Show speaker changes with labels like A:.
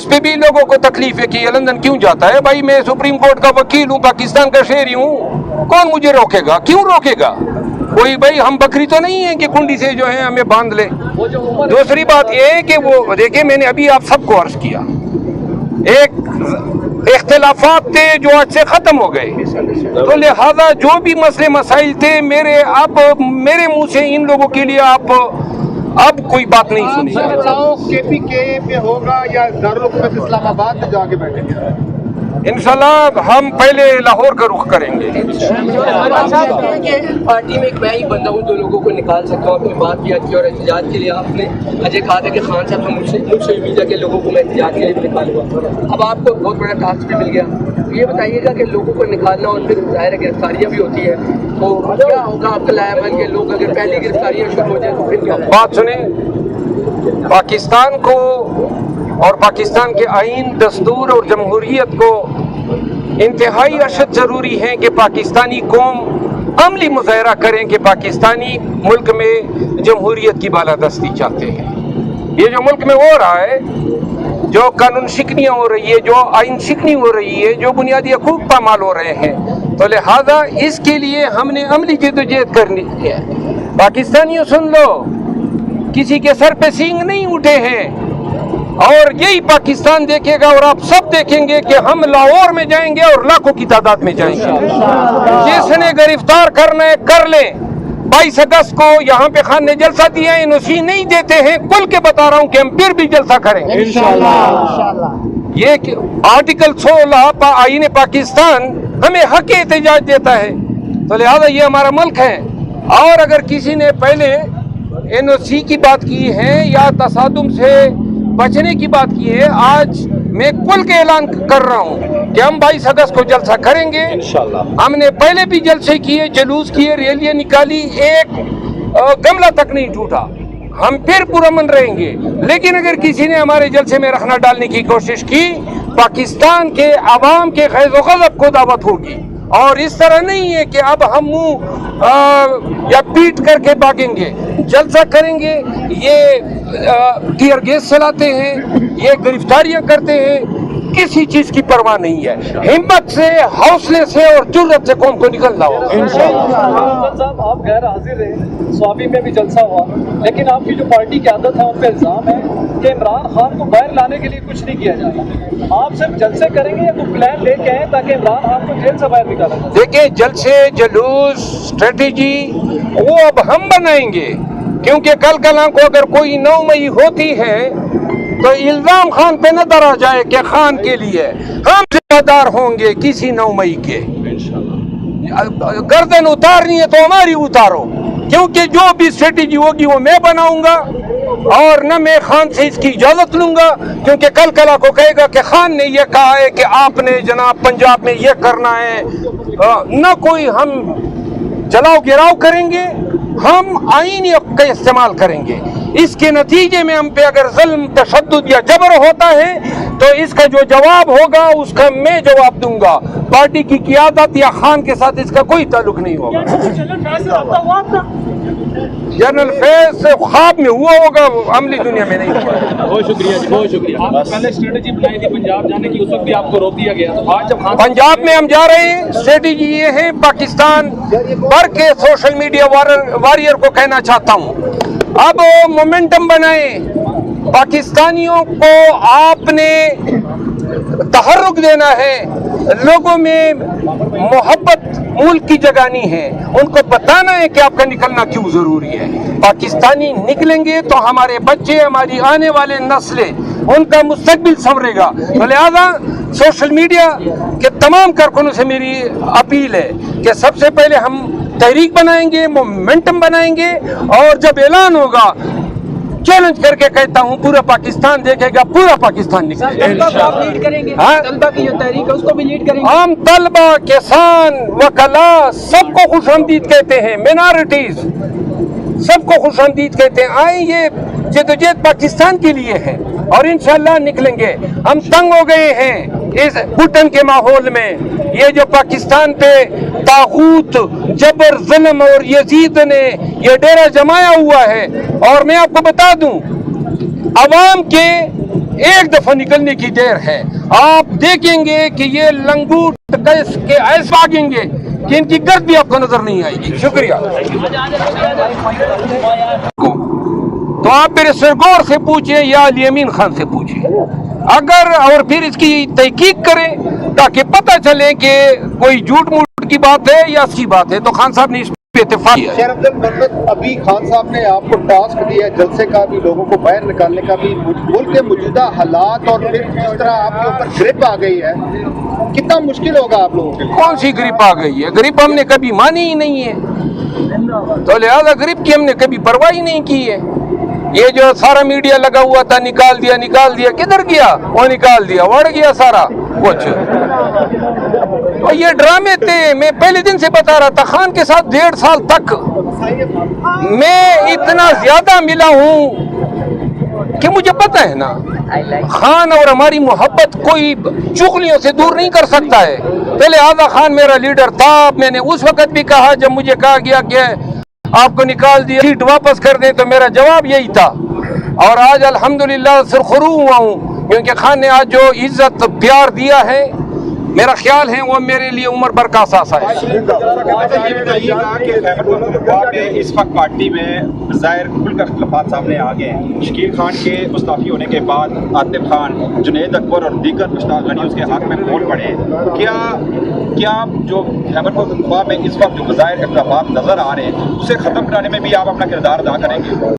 A: पे भी लोगों को तकलीफ है कि ये लंदन क्यों जाता है। भाई मैं सुप्रीम कोर्ट का वकील हूँ, पाकिस्तान का शहरी हूँ, कौन मुझे रोकेगा, क्यों रोकेगा कोई? भाई हम बकरी तो नहीं है कि कुंडी से जो है हमें बांध ले। दूसरी बात ये है कि वो देखिए, मैंने अभी आप सबको अर्ज किया, एक इख्तिलाफात थे जो आज से खत्म हो गए, तो लिहाजा जो भी मसले मसाइल थे मेरे मुंह से इन लोगों के लिए आप अब कोई बात नहीं सुनी।
B: KPK में होगा या दारुल हुकूमत इस्लामाबाद में जाके बैठेंगे?
A: इंशाल्लाह हम पहले लाहौर का रुख करेंगे।
C: पार्टी में एक मैं ही बंदा हूँ जो लोगों को निकाल सकता हूँ, अपनी बात किया थी और एहतजाज के लिए आपने अजय कहा था कि खान साहब हम मुझसे उम्मीद है कि लोगों को मैं एहतजाज के लिए भी निकालूंगा। अब आपको बहुत बड़ा टास्क भी मिल गया, ये बताइएगा कि लोगों को निकालना और फिर ज़ाहिर गिरफ्तारियाँ भी होती है, तो क्या होगा आपका लायामन के लोग अगर पहली गिरफ्तारियाँ शुरू हो जाए तो फिर क्या?
A: बात सुने, पाकिस्तान को और पाकिस्तान के आइन, दस्तूर और जमहूरियत को इंतहाई अशद ज़रूरी है कि पाकिस्तानी कौम अमली मुज़ाहरा करें कि पाकिस्तानी मुल्क में जमहूरियत की बालादस्ती चाहते हैं। ये जो मुल्क में हो रहा है, जो कानून शिकनियाँ हो रही है, जो आइन शिकनी हो रही है, जो बुनियादी हकूक़ पामाल हो रहे हैं, तो लिहाजा इसके लिए हमने अमली जद्दोजहद करनी है। पाकिस्तानियों सुन लो, किसी के सर पे सींग नहीं उठे हैं, और यही पाकिस्तान देखेगा और आप सब देखेंगे कि हम लाहौर में जाएंगे और लाखों की तादाद में जाएंगे। जिसने गिरफ्तार करना है कर लें। 22 अगस्त को यहाँ पे खान ने जलसा दिया है, एनओसी नहीं देते हैं, खुल के बता रहा हूँ कि हम फिर भी जलसा करेंगे इंशाल्लाह। ये आर्टिकल 16 आईन पाकिस्तान हमें हक एहतजाज देता है, तो लिहाजा ये हमारा मुल्क है। और अगर किसी ने पहले एनओसी की बात की है या तसादुम से बचने की बात की है, आज मैं खुल के ऐलान कर रहा हूँ कि हम 22 अगस्त को जलसा करेंगे इंशाल्लाह। हमने पहले भी जलसे किए, जुलूस किए, रैलियां निकाली, एक गमला तक नहीं टूटा। हम फिर पुरअमन रहेंगे, लेकिन अगर किसी ने हमारे जलसे में रखना डालने की कोशिश की, पाकिस्तान के अवाम के खैज़ो ग़ज़ब को दावत होगी। और इस तरह नहीं है कि अब हम मुंह या पीट करके भागेंगे, जलसा करेंगे। ये टीयर गैस चलाते हैं, ये गिरफ्तारियां करते हैं, किसी चीज की परवाह नहीं है। हिम्मत से, हौसले से और जुर्रत से कौम को निकलना होगा इंशाअल्लाह।
D: साहब आप गैर हाजिर रहे, स्वाबी में भी जलसा हुआ, लेकिन आपकी जो पार्टी की आदत है उन पर इल्जाम है कि इमरान खान को बाहर लाने के लिए कुछ नहीं किया जाता। आप सिर्फ जलसे करेंगे या कोई प्लान लेके आए ताकि इमरान खान को जेल से बाहर निकाला जाए?
A: देखिए, जलसे, जुलूस, स्ट्रेटेजी वो अब हम बनाएंगे, क्योंकि कल को अगर कोई 9 मई होती है तो इल्जाम खान पे न दरा जाए कि खान के लिए हम जिम्मेदार होंगे किसी 9 मई के। गर्दन उतारनी है तो हमारी उतारो, क्योंकि जो भी स्ट्रेटेजी होगी वो मैं बनाऊंगा, और न मैं खान से इसकी इजाजत लूंगा, क्योंकि कल को कहेगा कि खान ने ये कहा है कि आपने जनाब पंजाब में ये करना है। न कोई हम जलाओ गिराव करेंगे, हम आईन का इस्तेमाल करेंगे। इसके नतीजे में हम पे अगर ज़ुल्म, तशद्दुद या जबर होता है तो इसका जो जवाब होगा उसका मैं जवाब दूंगा। पार्टी की क़ियादत या खान के साथ इसका कोई ताल्लुक नहीं होगा। जनरल फैज से ख्वाब में हुआ होगा, अमली दुनिया में नहीं हुआ।
D: बहुत शुक्रिया जी, बहुत शुक्रिया। आपने पहले स्ट्रेटेजी बनाई थी पंजाब जाने की, उस वक्त भी आपको रोक दिया गया, तो आज जब
A: पंजाब में हम जा रहे हैं, स्ट्रेटेजी ये है, पाकिस्तान भर के सोशल मीडिया वॉरियर को कहना चाहता हूँ, अब मोमेंटम बनाए। पाकिस्तानियों को आपने तहर्रुक देना है, लोगों में मोहब्बत मुल्क की जगानी है, उनको बताना है कि आपका निकलना क्यों जरूरी है। पाकिस्तानी निकलेंगे तो हमारे बच्चे, हमारी आने वाले नस्लें, उनका मुस्तकबिल संवरेगा। तो लिहाजा सोशल मीडिया के तमाम कारकुनों से मेरी अपील है कि सबसे पहले हम तहरीक बनाएंगे, मोमेंटम बनाएंगे, और जब ऐलान होगा चैलेंज करके कहता हूँ पूरा पाकिस्तान देखेगा, पूरा पाकिस्तान निकलेगा।
C: आप लीड करेंगे, तलबा की जो तहरीक है उसको भी लीड करेंगे।
A: हम तलबा, किसान, वकला सबको खुशामदीद कहते हैं, मिनॉरिटीज सबको खुशामदीद कहते हैं। आए, ये जद्दोजहद पाकिस्तान के लिए है और इंशाअल्लाह निकलेंगे। हम तंग हो गए हैं इस घुटन के माहौल में। ये जो पाकिस्तान पे तागूत, जबर, जुल्म और यजीद ने ये डेरा जमाया हुआ है, और मैं आपको बता दूं, अवाम के ایک دفعہ نکلنے کی دیر ہے. آپ دیکھیں گے کہ یہ لنگوٹ کے ایسے بھاگیں گے کہ ان کی گرد بھی آپ کو نظر نہیں آئے گی. شکریہ. تو آپ میرے سرگور سے پوچھیں یا علی امین خان سے پوچھیں اگر، اور پھر اس کی تحقیق کریں تاکہ پتہ چلے کہ کوئی جھوٹ موٹ کی بات ہے یا اچھی بات ہے. تو خان صاحب نے اس پہ اتفاق کیا ہے.
B: شیر عبد المجید، ابھی خان صاحب نے آپ کو ٹاسک دیا ہے جلسے کا بھی، لوگوں کو باہر نکالنے کا بھی. ملک کے موجودہ حالات اور پھر جس طرح آپ کے اوپر گرپ آ گئی ہے، کتنا مشکل ہوگا آپ لوگوں کے لیے؟
A: کون سی گرپ آ گئی ہے؟ گرپ ہم نے کبھی مانی ہی نہیں ہے، تو لہذا گرپ کی ہم نے کبھی پرواہ ہی نہیں کی ہے. یہ جو سارا میڈیا لگا ہوا تھا نکال دیا، کدھر گیا؟ وہ نکال دیا، اڑ گیا سارا کچھ. اور یہ ڈرامے تھے. میں پہلے دن سے بتا رہا تھا خان کے ساتھ 1.5 سال تک میں اتنا زیادہ ملا ہوں کہ مجھے پتہ ہے نا خان اور ہماری محبت کوئی چغلیوں سے دور نہیں کر سکتا ہے. پہلے آزا خان میرا لیڈر تھا. میں نے اس وقت بھی کہا جب مجھے کہا گیا کہ آپ کو نکال دیا، سیٹ واپس کر دیں، تو میرا جواب یہی تھا. اور آج الحمدللہ سرخرو ہوا ہوں کیونکہ خان نے آج جو عزت پیار دیا ہے، میرا خیال ہے وہ میرے لیے عمر بھر کا اثاثہ ہے.
E: اس وقت پارٹی میں ظاہر کھل کر اختلافات سامنے آ گئے ہیں. شکیل خان کے مستعفی ہونے کے بعد عاطف خان، جنید اکبر اور دیگر مشتاق غنی اس کے حق میں بول پڑے. کیا جو خیبر پختونخوا میں اس وقت جو ظاہر اختلافات نظر آ رہے ہیں اسے ختم کرانے میں بھی آپ اپنا کردار ادا کریں گے؟